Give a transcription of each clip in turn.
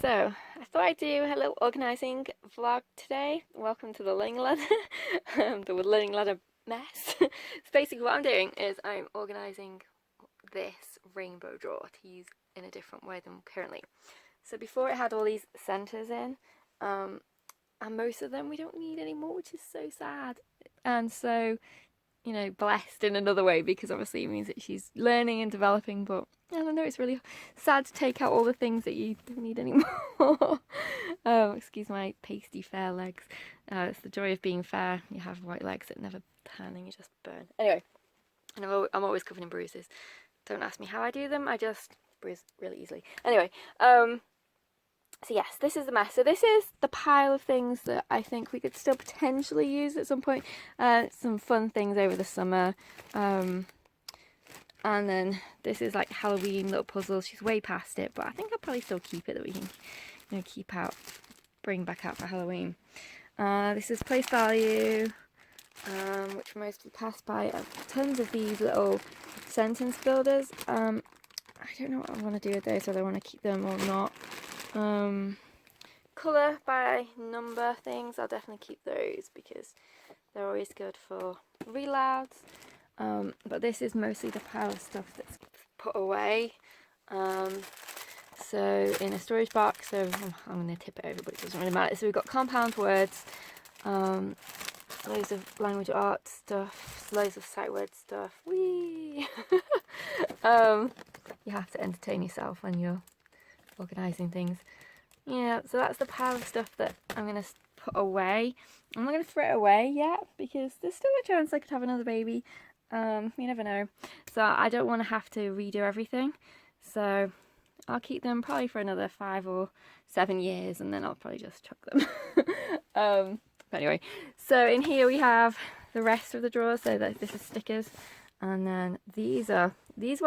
So, I thought I'd do a little organising vlog today. Welcome to the learning ladder, the learning ladder mess. So basically what I'm doing is I'm organising this rainbow drawer to use in a different way than currently. So before it had all these centres in, and most of them we don't need anymore, which is so sad. And so, blessed in another way, because obviously it means that she's learning and developing, but I don't know, it's really sad to take out all the things that you don't need anymore. Excuse my pasty fair legs. It's the joy of being fair. You have white legs that never tan and you just burn. Anyway, and I'm always covered in bruises. Don't ask me how I do them, I just bruise really easily. Anyway, so yes, this is the mess. So this is the pile of things that I think we could still potentially use at some point. Some fun things over the summer. And then this is like Halloween little puzzles. She's way past it, but I think I'll probably still keep it, that we can, bring back out for Halloween. This is place value, which most people pass by. Tons of these little sentence builders. I don't know what I want to do with those, whether I want to keep them or not. Colour by number things, I'll definitely keep those because they're always good for relouds. But this is mostly the pile of stuff that's put away. So in a storage box, so I'm going to tip it over, but it doesn't really matter. So we've got compound words, loads of language art stuff, loads of sight word stuff. Whee! You have to entertain yourself when you're organising things. Yeah, so that's the pile of stuff that I'm going to put away. I'm not going to throw it away yet because there's still a chance I could have another baby. You never know. So I don't want to have to redo everything. So I'll keep them probably for another 5 or 7 years and then I'll probably just chuck them. But anyway, so in here we have the rest of the drawers. So this is stickers. And then these were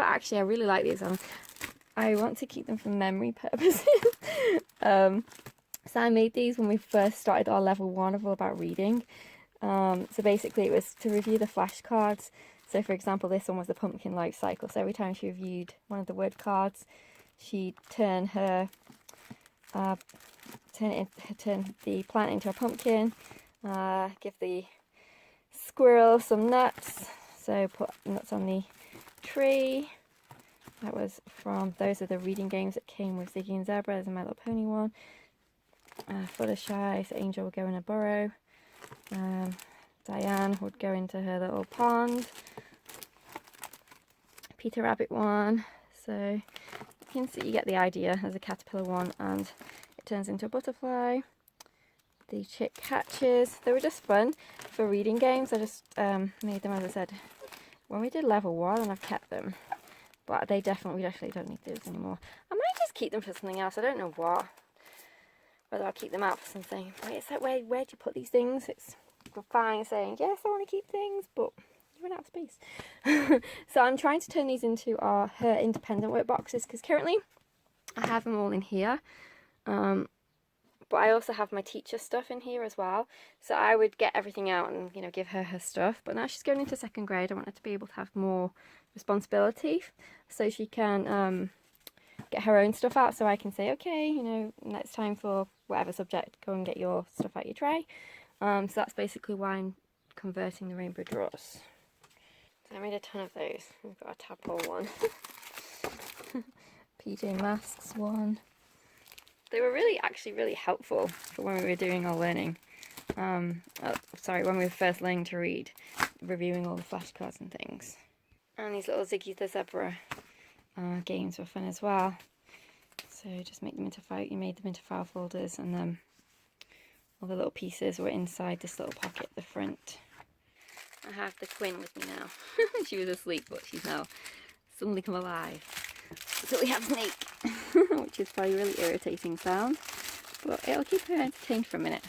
actually, I really like these ones. I want to keep them for memory purposes. So I made these when we first started our level 1 of All About Reading. So basically it was to review the flashcards. So for example, this one was the pumpkin life cycle. So every time she reviewed one of the word cards, she'd turn the plant into a pumpkin, give the squirrel some nuts. So put nuts on the tree. That was those are the reading games that came with Ziggy and Zebra. There's a My Little Pony one. Fluttershy, so Angel would go in a burrow. Diane would go into her little pond. Peter Rabbit one. So you can see, you get the idea. There's a caterpillar one and it turns into a butterfly. The chick hatches. They were just fun for reading games. I just made them, as I said, when we did level 1, and I've kept them. But we definitely don't need those anymore. I might just keep them for something else. I don't know what. Whether I'll keep them out for something. It's like, where do you put these things? It's fine saying, yes, I want to keep things, but you run out of space. So I'm trying to turn these into her independent work boxes, because currently I have them all in here. But I also have my teacher stuff in here as well. So I would get everything out and, give her stuff. But now she's going into 2nd grade. I want her to be able to have more responsibility. So she can get her own stuff out. So I can say, okay, next time for whatever subject, go and get your stuff out your tray. So that's basically why I'm converting the rainbow drawers. So I made a ton of those. We've got a tadpole one. PJ Masks one. They were actually really helpful for when we were doing our learning. When we were first learning to read, reviewing all the flashcards and things. And these little Ziggy the Zebra games were fun as well. So just make them into you made them into file folders, and then all the little pieces were inside this little pocket at the front. I have the Quinn with me now. She was asleep, but she's now suddenly come alive. So we have Snake, which is probably a really irritating sound, but it'll keep her entertained for a minute.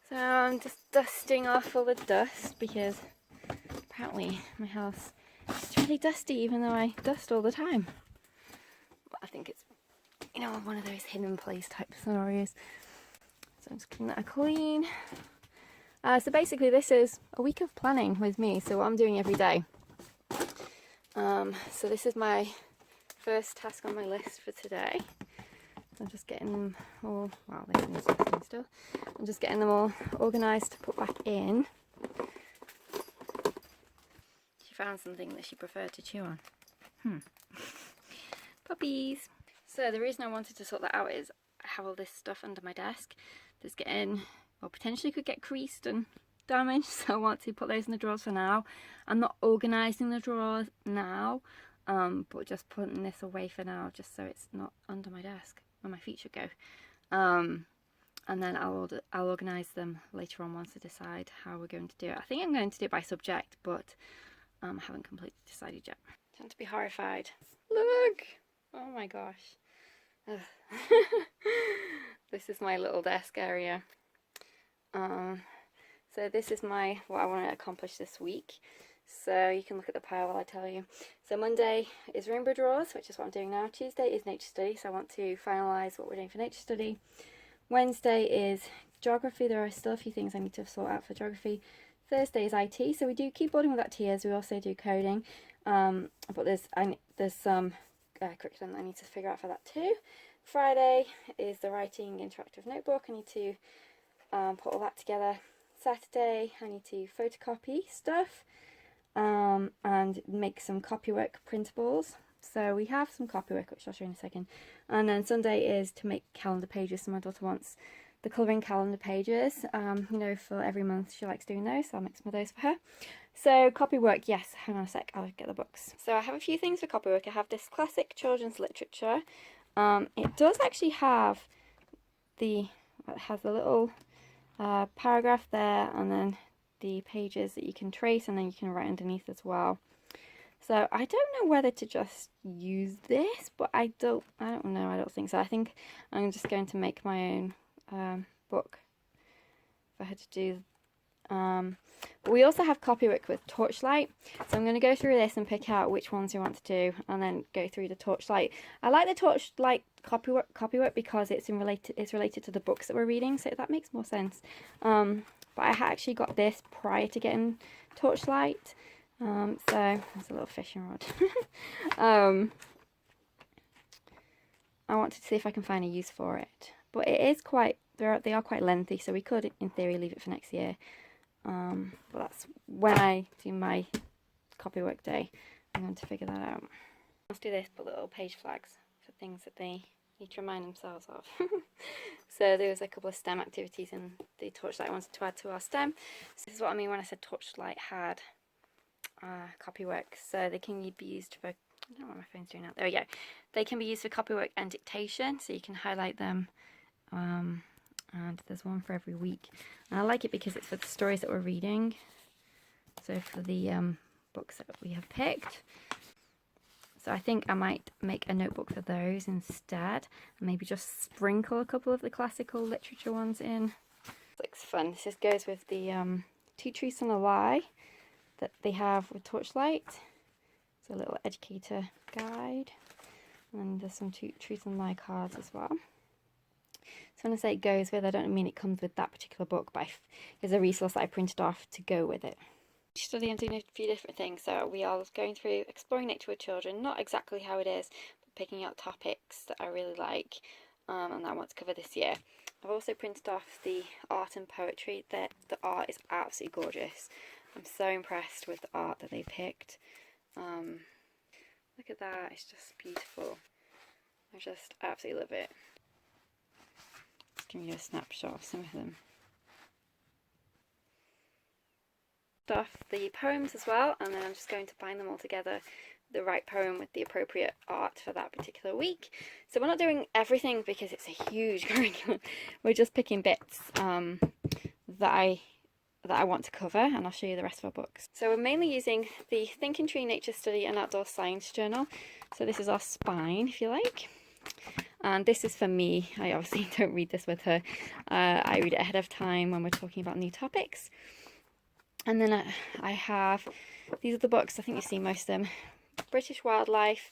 So I'm just dusting off all the dust, because apparently my house is really dusty, even though I dust all the time. But I think it's, one of those hidden place type scenarios. So I'm just giving that a clean. So basically this is a week of planning with me, so what I'm doing every day. So this is my first task on my list for today. I'm just getting them all, wow, they need something still. I'm just getting them all organised to put back in. She found something that she preferred to chew on. Puppies. So the reason I wanted to sort that out is I have all this stuff under my desk that's getting, well, potentially could get creased and damaged, so I want to put those in the drawers for now. I'm not organising the drawers now, but just putting this away for now, just so it's not under my desk where my feet should go. And then I'll organise them later on once I decide how we're going to do it. I think I'm going to do it by subject, but I haven't completely decided yet. Tend to be horrified. Look! Oh my gosh. This is my little desk area. So this is what I want to accomplish this week. So you can look at the pile while I tell you. So Monday is rainbow drawers, which is what I'm doing now. Tuesday is nature study, so I want to finalise what we're doing for nature study. Wednesday is geography. There are still a few things I need to sort out for geography. Thursday is IT, so we do keyboarding with that TS. We also do coding, but there's some curriculum that I need to figure out for that too. Friday is the writing interactive notebook. I need to put all that together. Saturday I need to photocopy stuff and make some copywork printables. So we have some copywork, which I'll show you in a second. And then Sunday is to make calendar pages. So my daughter wants the colouring calendar pages. You know, for every month she likes doing those, so I'll make some of those for her. So copywork, yes, hang on a sec, I'll get the books. So I have a few things for copywork. I have this classic children's literature. It does actually have it has a little paragraph there, and then the pages that you can trace, and then you can write underneath as well. So I don't know whether to just use this, but I don't know, I don't think so. I think I'm just going to make my own book for her to do. But we also have copywork with Torchlight, so I'm going to go through this and pick out which ones we want to do, and then go through the Torchlight. I like the Torchlight copywork because it's related to the books that we're reading, so that makes more sense. But I actually got this prior to getting Torchlight, so there's a little fishing rod. I want to see if I can find a use for it, but it is they are quite lengthy, so we could in theory leave it for next year. But that's when I do my copywork day. I'm going to figure that out. Let's do this, put little page flags for things that they need to remind themselves of. So there was a couple of STEM activities in the Torchlight I wanted to add to our STEM. So this is what I mean when I said Torchlight had copywork. So they can be used for, I don't know what my phone's doing now. There we go. They can be used for copywork and dictation, so you can highlight them. And there's one for every week, and I like it because it's for the stories that we're reading, so for the books that we have picked. So I think I might make a notebook for those instead, and maybe just sprinkle a couple of the classical literature ones in. This looks fun. This just goes with the Two Truths and a Lie that they have with Torchlight. It's a little educator guide, and there's some Two Truths and Lie cards as well. So when I say it goes with, I don't mean it comes with that particular book, but there's a resource that I printed off to go with it. Study and doing a few different things. So we are going through exploring nature with children, not exactly how it is, but picking out topics that I really like and that I want to cover this year. I've also printed off the art and poetry. The art is absolutely gorgeous. I'm so impressed with the art that they picked. Look at that, it's just beautiful. I just absolutely love it. Give you a snapshot of some of them. Stuff the poems as well, and then I'm just going to bind them all together, the right poem with the appropriate art for that particular week. So we're not doing everything because it's a huge curriculum. We're just picking bits that I want to cover, and I'll show you the rest of our books. So we're mainly using the Thinking Tree Nature Study and Outdoor Science Journal. So this is our spine, if you like. And this is for me. I obviously don't read this with her. I read it ahead of time when we're talking about new topics. And then I have, these are the books, I think you've seen most of them. British Wildlife,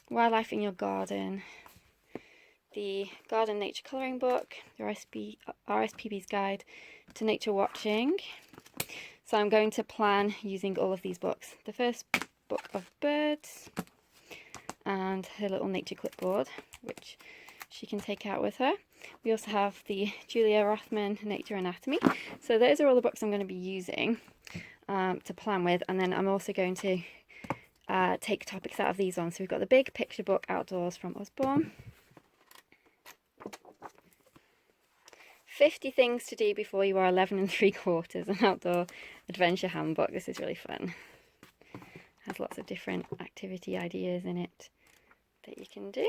Wildlife in Your Garden, the Garden Nature Colouring Book, the RSPB's Guide to Nature Watching. So I'm going to plan using all of these books. The first book of birds, and her little nature clipboard, which she can take out with her. We also have the Julia Rothman Nature Anatomy. So those are all the books I'm going to be using to plan with, and then I'm also going to take topics out of these ones. So we've got the big picture book Outdoors from Usborne. 50 Things to Do Before You Are 11 3/4, an outdoor adventure handbook. This is really fun. Has lots of different activity ideas in it that you can do.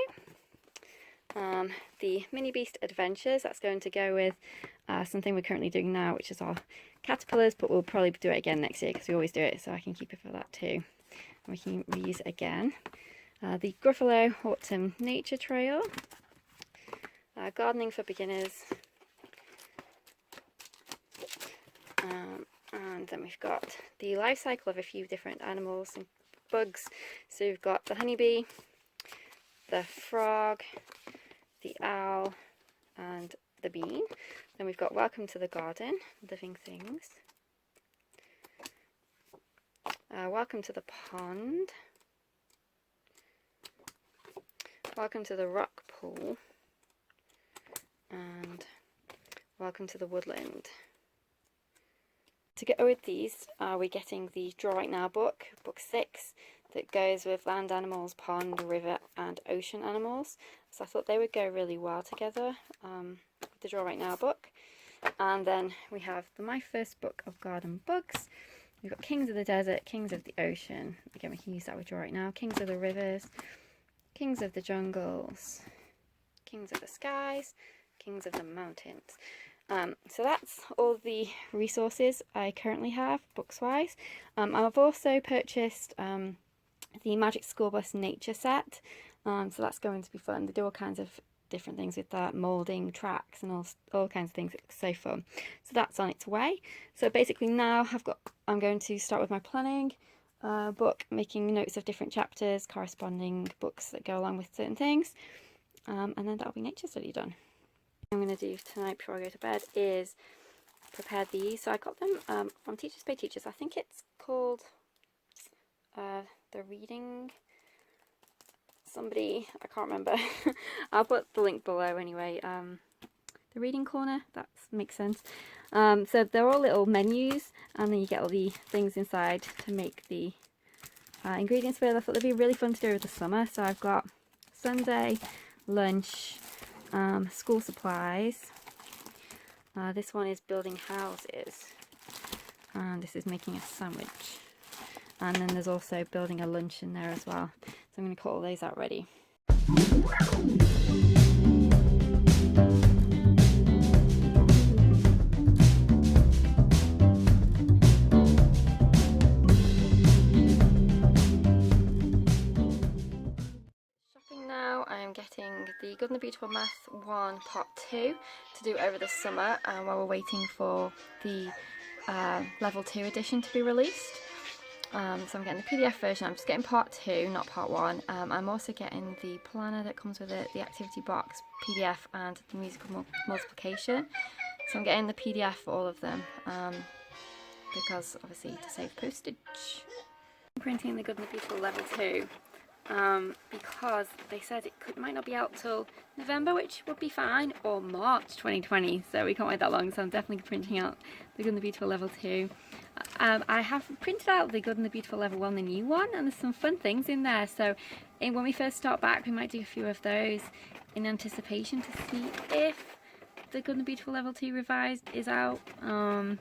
The Mini Beast Adventures, that's going to go with something we're currently doing now, which is our caterpillars, but we'll probably do it again next year because we always do it, so I can keep it for that too. And we can reuse it again. The Gruffalo Autumn Nature Trail. Gardening for Beginners. And then we've got the life cycle of a few different animals and bugs. So we've got the honeybee, the frog, the owl, and the bean. Then we've got Welcome to the Garden, Living Things. Welcome to the Pond. Welcome to the Rock Pool. And Welcome to the Woodland. To go with these, we're getting the Draw Right Now book, book 6, that goes with land animals, pond, river and ocean animals. So I thought they would go really well together with the Draw Right Now book. And then we have my first book of garden books. We've got Kings of the Desert, Kings of the Ocean. Again, we can use that with Draw Right Now. Kings of the Rivers, Kings of the Jungles, Kings of the Skies, Kings of the Mountains. So that's all the resources I currently have, books-wise. I've also purchased the Magic School Bus Nature set, so that's going to be fun. They do all kinds of different things with that, moulding, tracks and all kinds of things. It looks so fun. So that's on its way. So basically now I'm going to start with my planning book, making notes of different chapters, corresponding books that go along with certain things, and then that'll be nature study done. I'm going to do tonight before I go to bed is prepare these. So I got them from Teachers Pay Teachers. I think it's called the reading somebody, I can't remember. I'll put the link below anyway. The reading corner, that makes sense. So they're all little menus, and then you get all the things inside to make the ingredients with. I thought they'd be really fun to do over the summer. So I've got Sunday, lunch, school supplies. This one is building houses, and this is making a sandwich, and then there's also building a lunch in there as well. So I'm going to cut all those out ready. I'm getting the Good and the Beautiful Math 1 Part 2 to do over the summer while we're waiting for the Level 2 edition to be released. So I'm getting the PDF version. I'm just getting Part 2, not Part 1. I'm also getting the planner that comes with it, the activity box, PDF and the musical multiplication. So I'm getting the PDF for all of them because obviously to save postage. I'm printing the Good and the Beautiful Level 2. Because they said it might not be out till November, which would be fine, or March 2020, so we can't wait that long. So I'm definitely printing out the Good and the Beautiful Level 2. I have printed out the Good and the Beautiful Level 1, the new one, and there's some fun things in there. So when we first start back, we might do a few of those in anticipation to see if the Good and the Beautiful Level 2 revised is out in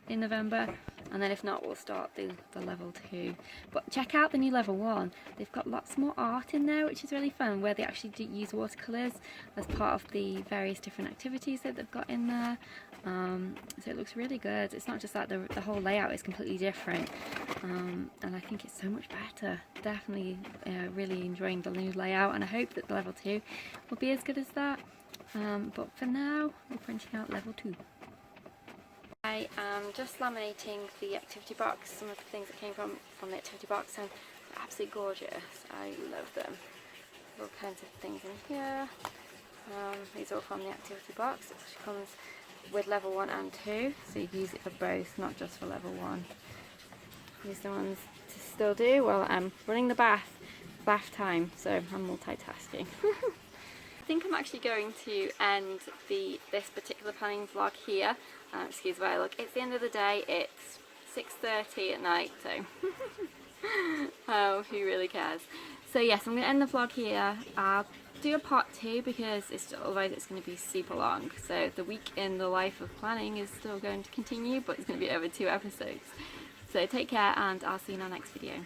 November. And then if not, we'll start the Level 2. But check out the new Level 1. They've got lots more art in there, which is really fun, where they actually do use watercolours as part of the various different activities that they've got in there. So it looks really good. It's not just that the whole layout is completely different. And I think it's so much better. Definitely really enjoying the new layout, and I hope that the Level 2 will be as good as that. But for now, we're printing out Level 2. I am just laminating the activity box, some of the things that came from the activity box, and they're absolutely gorgeous. I love them. All kinds of things in here. These are all from the activity box, which comes with Level 1 and 2, so you can use it for both, not just for Level 1. These are the ones to still do while I'm running the bath time, so I'm multitasking. I think I'm actually going to end this particular planning vlog here. Excuse the way I look. It's the end of the day. It's 6:30 at night, so oh, who really cares? So yes, I'm going to end the vlog here. I'll do a part 2 because otherwise it's going to be super long. So the week in the life of planning is still going to continue, but it's going to be over 2 episodes. So take care, and I'll see you in our next video.